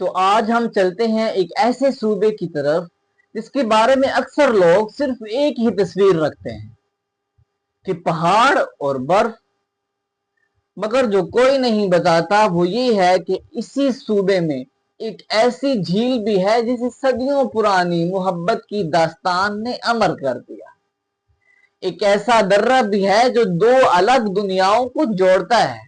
تو آج ہم چلتے ہیں ایک ایسے صوبے کی طرف جس کے بارے میں اکثر لوگ صرف ایک ہی تصویر رکھتے ہیں کہ پہاڑ اور برف، مگر جو کوئی نہیں بتاتا وہ یہ ہے کہ اسی صوبے میں ایک ایسی جھیل بھی ہے جسے صدیوں پرانی محبت کی داستان نے امر کر دیا۔ ایک ایسا درہ بھی ہے جو دو الگ دنیاؤں کو جوڑتا ہے،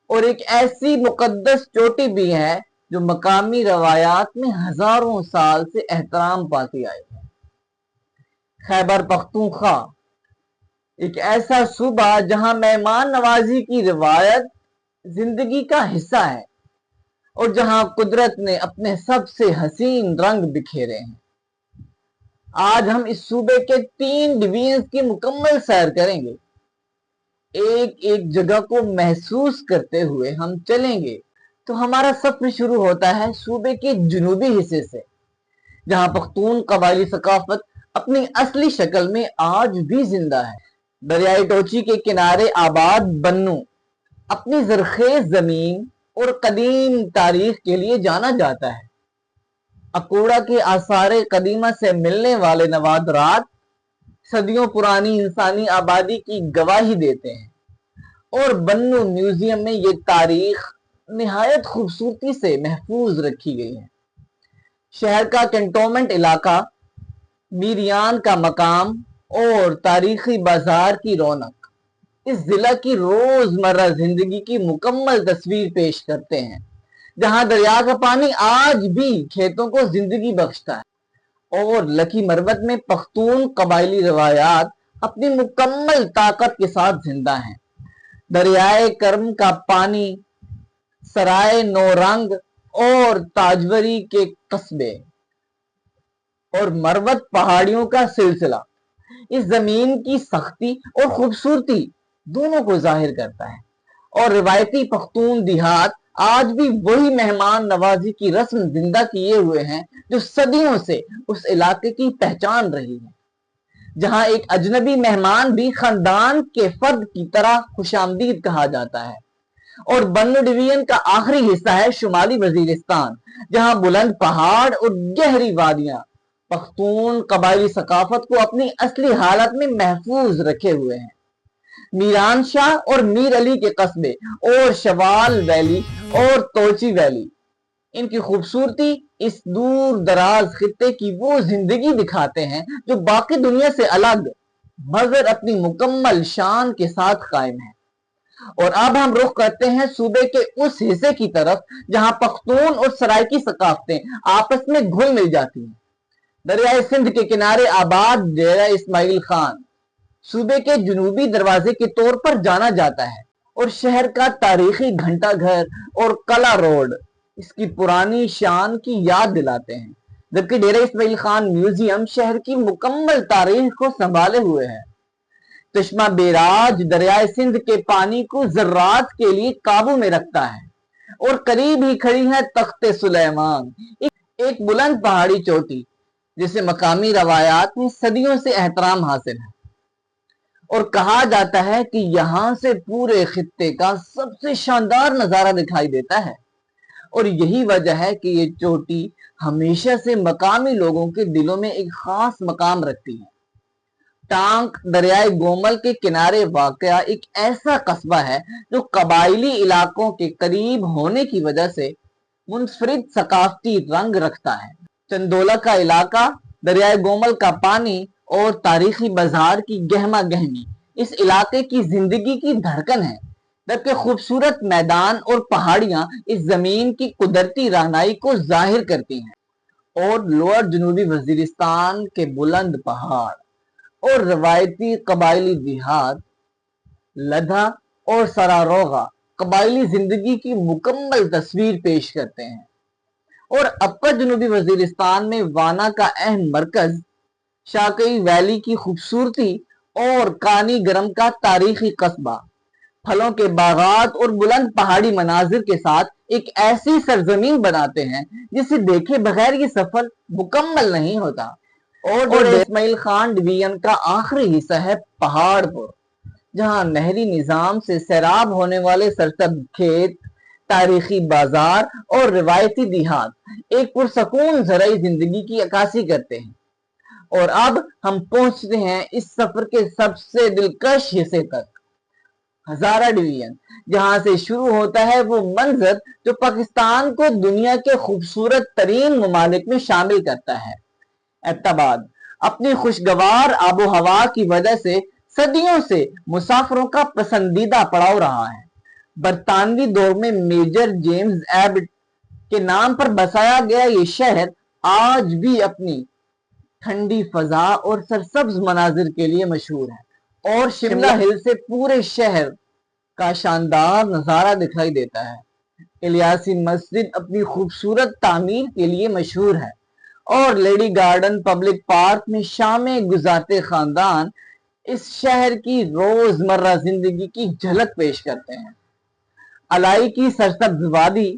اور ایک ایسی مقدس چوٹی بھی ہے جو مقامی روایات میں ہزاروں سال سے احترام پاتی آئی ہے۔ خیبر پختونخوا ایک ایسا صوبہ جہاں مہمان نوازی کی روایت زندگی کا حصہ ہے، اور جہاں قدرت نے اپنے سب سے حسین رنگ بکھیرے ہیں۔ آج ہم اس صوبے کے 3 ڈویژنز کی مکمل سیر کریں گے۔ ایک ایک جگہ کو محسوس کرتے ہوئے ہم چلیں گے۔ تو ہمارا سفر شروع ہوتا ہے صوبے کے جنوبی حصے سے، جہاں پختون قبائلی ثقافت اپنی اصلی شکل میں آج بھی زندہ ہے۔ دریائے ٹوچی کے کنارے آباد بنوں اپنی زرخیز زمین اور قدیم تاریخ کے لیے جانا جاتا ہے۔ اکوڑا کے آثار قدیمہ سے ملنے والے نوادرات صدیوں پرانی انسانی آبادی کی گواہی دیتے ہیں، اور بنوں میوزیم میں یہ تاریخ نہایت خوبصورتی سے محفوظ رکھی گئی ہے۔ شہر کا کنٹونمنٹ علاقہ، میریان کا مقام اور تاریخی بازار کی رونق اس ضلع کی روزمرہ زندگی کی مکمل تصویر پیش کرتے ہیں، جہاں دریا کا پانی آج بھی کھیتوں کو زندگی بخشتا ہے، اور لکی مروت میں پختون قبائلی روایات اپنی مکمل طاقت کے ساتھ زندہ ہیں۔ دریائے کرم کا پانی، سرائے نورنگ اور تاجوری کے قصبے، اور مروت پہاڑیوں کا سلسلہ اس زمین کی سختی اور خوبصورتی دونوں کو ظاہر کرتا ہے، اور روایتی پختون دیہات آج بھی وہی مہمان نوازی کی رسم زندہ کیے ہوئے ہیں جو صدیوں سے اس علاقے کی پہچان رہی ہے، جہاں ایک اجنبی مہمان بھی خاندان کے فرد کی طرح خوش آمدید کہا جاتا ہے۔ اور بنوں ڈویژن کا آخری حصہ ہے شمالی وزیرستان، جہاں بلند پہاڑ اور گہری وادیاں پختون قبائلی ثقافت کو اپنی اصلی حالت میں محفوظ رکھے ہوئے ہیں۔ میران شاہ اور میر علی کے قصبے اور شوال ویلی اور توچی ویلی، ان کی خوبصورتی اس دور دراز خطے کی وہ زندگی دکھاتے ہیں جو باقی دنیا سے الگ مگر اپنی مکمل شان کے ساتھ قائم ہے۔ اور اب ہم رخ کرتے ہیں صوبے کے اس حصے کی طرف جہاں پختون اور سرائکی ثقافتیں آپس میں گھل مل جاتی ہیں۔ دریائے سندھ کے کنارے آباد ڈیرہ اسماعیل خان صوبے کے جنوبی دروازے کے طور پر جانا جاتا ہے، اور شہر کا تاریخی گھنٹہ گھر اور قلعہ روڈ اس کی پرانی شان کی یاد دلاتے ہیں، جبکہ ڈیرہ اسماعیل خان میوزیم شہر کی مکمل تاریخ کو سنبھالے ہوئے ہے۔ چشمہ بیراج دریائے سندھ کے پانی کو ذرات کے لیے قابو میں رکھتا ہے، اور قریب ہی کھڑی ہے تخت سلیمان، ایک بلند پہاڑی چوٹی جسے مقامی روایات میں صدیوں سے احترام حاصل ہے، اور کہا جاتا ہے کہ یہاں سے پورے خطے کا سب سے شاندار نظارہ دکھائی دیتا ہے۔ اور یہی وجہ ہے کہ یہ چوٹی ہمیشہ سے مقامی لوگوں کے دلوں میں ایک خاص مقام رکھتی ہے۔ ٹانک دریائے گومل کے کنارے واقع ایک ایسا قصبہ ہے جو قبائلی علاقوں کے قریب ہونے کی وجہ سے منفرد ثقافتی رنگ رکھتا ہے۔ چندولا کا علاقہ، دریائے گومل کا پانی اور تاریخی بازار کی گہما گہمی اس علاقے کی زندگی کی دھڑکن ہے، جبکہ خوبصورت میدان اور پہاڑیاں اس زمین کی قدرتی رہنائی کو ظاہر کرتی ہیں۔ اور لوئر جنوبی وزیرستان کے بلند پہاڑ اور روایتی قبائلی دیہات لدھا اور سراروغا قبائلی زندگی کی مکمل تصویر پیش کرتے ہیں۔ اور اپر جنوبی وزیرستان میں وانا کا اہم مرکز، شاکئی ویلی کی خوبصورتی اور کانی گرم کا تاریخی قصبہ پھلوں کے باغات اور بلند پہاڑی مناظر کے ساتھ ایک ایسی سرزمین بناتے ہیں جسے دیکھے بغیر یہ سفر مکمل نہیں ہوتا۔ اور ڈیرہ اسماعیل خان ڈویژن کا آخری حصہ ہے پہاڑ پور، جہاں نہری نظام سے سیراب ہونے والے سرسبز کھیت، تاریخی بازار اور روایتی دیہات ایک پرسکون زرعی زندگی کی عکاسی کرتے ہیں۔ اور اب ہم پہنچتے ہیں اس سفر کے سب سے دلکش حصے تک، ہزارہ ڈویژن، جہاں سے شروع ہوتا ہے وہ منظر جو پاکستان کو دنیا کے خوبصورت ترین ممالک میں شامل کرتا ہے۔ ایبٹ آباد اپنی خوشگوار آب و ہوا کی وجہ سے صدیوں سے مسافروں کا پسندیدہ پڑاؤ رہا ہے۔ برطانوی دور میں میجر جیمز ایبٹ کے نام پر بسایا گیا یہ شہر آج بھی اپنی ٹھنڈی فضا اور سرسبز مناظر کے لیے مشہور ہے، اور شملہ ہل سے پورے شہر کا شاندار نظارہ دکھائی دیتا ہے۔ الیاسی مسجد اپنی خوبصورت تعمیر کے لیے مشہور ہے، اور لیڈی گارڈن پبلک پارک میں شامیں گزارتے خاندان اس شہر کی روزمرہ زندگی کی جھلک پیش کرتے ہیں۔ الائی کی سرسبز وادی،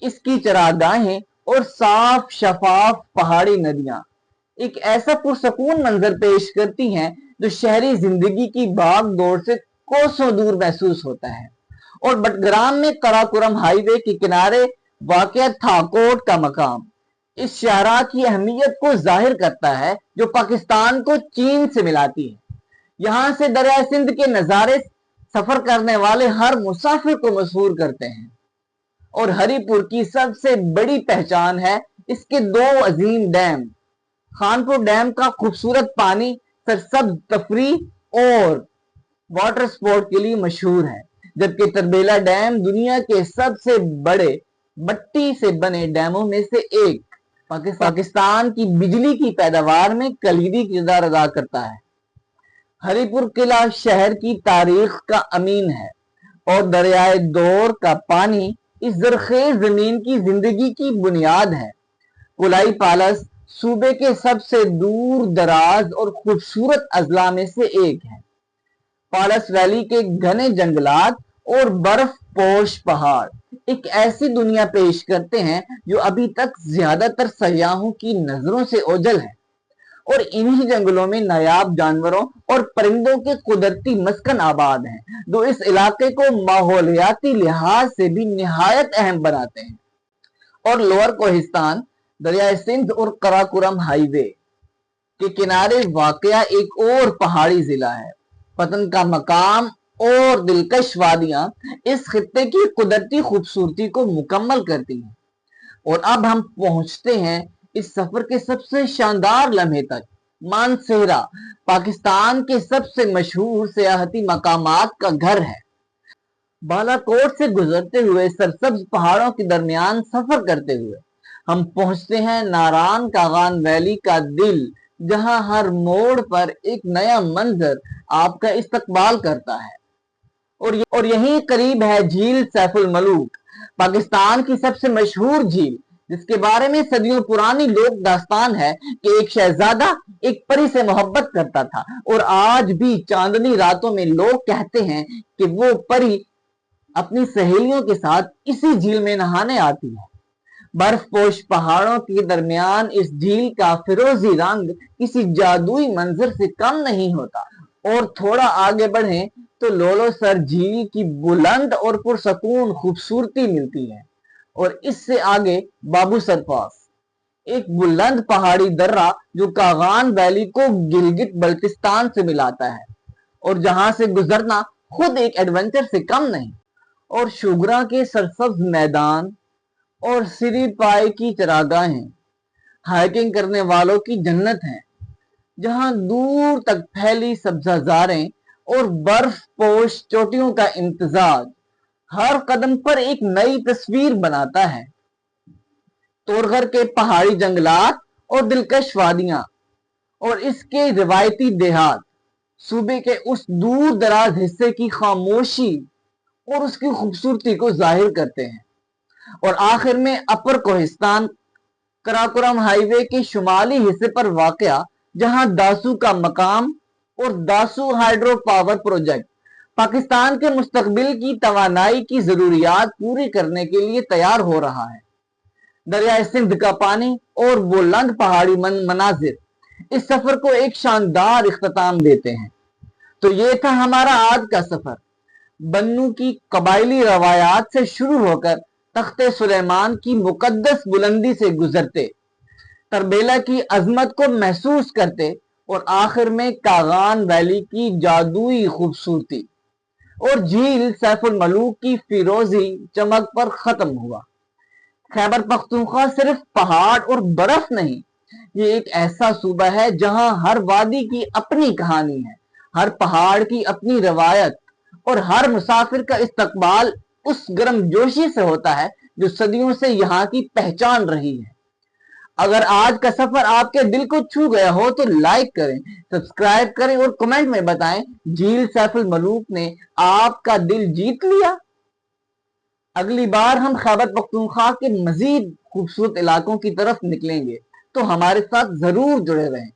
اس کی چراگاہیں اور صاف شفاف پہاڑی ندیاں ایک ایسا پرسکون منظر پیش کرتی ہیں جو شہری زندگی کی بھاگ دوڑ سے کوسوں دور محسوس ہوتا ہے۔ اور بٹگرام میں قراقرم ہائی وے کے کنارے واقع تھاکوٹ کا مقام اس شاہراہ کی اہمیت کو ظاہر کرتا ہے جو پاکستان کو چین سے ملاتی ہے۔ یہاں سے دریائے سندھ کے نظارے سفر کرنے والے ہر مسافر کو مسحور کرتے ہیں، اور ہری پور کی سب سے بڑی پہچان ہے اس کے دو عظیم ڈیم۔ خانپور ڈیم کا خوبصورت پانی سرسبز تفریح اور واٹر سپورٹ کے لیے مشہور ہے، جبکہ تربیلا ڈیم دنیا کے سب سے بڑے مٹی سے بنے ڈیموں میں سے ایک پاکستان کی بجلی کی پیداوار میں کلیدی کردار ادا کرتا ہے۔ ہری پور قلعہ شہر کی تاریخ کا امین ہے، اور دریائے دور کا پانی اس زرخیز زمین کی زندگی کی بنیاد ہے۔ کولائی پیلس صوبے کے سب سے دور دراز اور خوبصورت اضلاع میں سے ایک ہے۔ پیلس ویلی کے گھنے جنگلات اور برف پوش پہاڑ ایک ایسی دنیا پیش کرتے ہیں جو ابھی تک زیادہ تر سیاحوں کی نظروں سے اوجھل ہے، اور انہی جنگلوں میں نایاب جانوروں اور پرندوں کے قدرتی مسکن آباد ہیں جو اس علاقے کو ماحولیاتی لحاظ سے بھی نہایت اہم بناتے ہیں۔ اور لوور کوہستان دریائے سندھ اور قراقرم ہائی وے کے کنارے واقع ایک اور پہاڑی ضلع ہے۔ پتن کا مقام اور دلکش وادیاں اس خطے کی قدرتی خوبصورتی کو مکمل کرتی ہیں۔ اور اب ہم پہنچتے ہیں اس سفر کے سب سے شاندار لمحے تک، مانسہرہ، پاکستان کے سب سے مشہور سیاحتی مقامات کا گھر ہے۔ بالا کوٹ سے گزرتے ہوئے سرسبز پہاڑوں کے درمیان سفر کرتے ہوئے ہم پہنچتے ہیں ناران کاغان ویلی کا دل، جہاں ہر موڑ پر ایک نیا منظر آپ کا استقبال کرتا ہے۔ اور یہیں قریب ہے جھیل سیف الملوک، پاکستان کی سب سے مشہور جھیل، جس کے بارے میں صدیوں پرانی لوک داستان ہے کہ ایک شہزادہ ایک پری سے محبت کرتا تھا، اور آج بھی چاندنی راتوں میں لوگ کہتے ہیں کہ وہ پری اپنی سہیلیوں کے ساتھ اسی جھیل میں نہانے آتی ہے۔ برف پوش پہاڑوں کے درمیان اس جھیل کا فیروزی رنگ کسی جادوئی منظر سے کم نہیں ہوتا، اور تھوڑا آگے بڑھیں تو لولو سر جھیل کی بلند اور پرسکون خوبصورتی ملتی ہے، اور اس سے آگے بابو سر پاس، ایک بلند پہاڑی درہ جو کاغان ویلی کو گلگت بلتستان سے ملاتا ہے، اور جہاں سے گزرنا خود ایک ایڈونچر سے کم نہیں۔ اور شوگرا کے سرسبز میدان اور سری پائے کی چراگاہیں ہائکنگ کرنے والوں کی جنت ہیں، جہاں دور تک پھیلی سبزہ زاریں اور برف پوش چوٹیوں کا امتزاج ہر قدم پر ایک نئی تصویر بناتا ہے۔ تورغر کے پہاڑی جنگلات اور دلکش وادیاں اور اس کے روایتی دیہات صوبے کے اس دور دراز حصے کی خاموشی اور اس کی خوبصورتی کو ظاہر کرتے ہیں۔ اور آخر میں اپر کوہستان قراقرم ہائی وے کے شمالی حصے پر واقع، جہاں داسو کا مقام اور Dasu hydro power project Pakistan کے مستقبل کی توانائی کی ضروریات پوری کرنے کے لیے تیار ہو رہا ہے۔ دریائے سندھ کا پانی اور بلند پہاڑی مناظر اس سفر کو ایک شاندار اختتام دیتے ہیں۔ تو یہ تھا ہمارا آج کا سفر۔ بنو کی قبائلی روایات سے شروع ہو کر تخت سلیمان کی مقدس بلندی سے گزرتے، تربیلا کی عظمت کو محسوس کرتے اور آخر میں کاغان ویلی کی جادوئی خوبصورتی اور جھیل سیف الملوک کی فیروزی چمک پر ختم ہوا۔ خیبر پختونخوا صرف پہاڑ اور برف نہیں، یہ ایک ایسا صوبہ ہے جہاں ہر وادی کی اپنی کہانی ہے، ہر پہاڑ کی اپنی روایت، اور ہر مسافر کا استقبال اس گرم جوشی سے ہوتا ہے جو صدیوں سے یہاں کی پہچان رہی ہے۔ اگر آج کا سفر آپ کے دل کو چھو گیا ہو تو لائک کریں، سبسکرائب کریں اور کمنٹ میں بتائیں جھیل سیف الملوک نے آپ کا دل جیت لیا۔ اگلی بار ہم خیبر پختونخوا کے مزید خوبصورت علاقوں کی طرف نکلیں گے، تو ہمارے ساتھ ضرور جڑے رہیں۔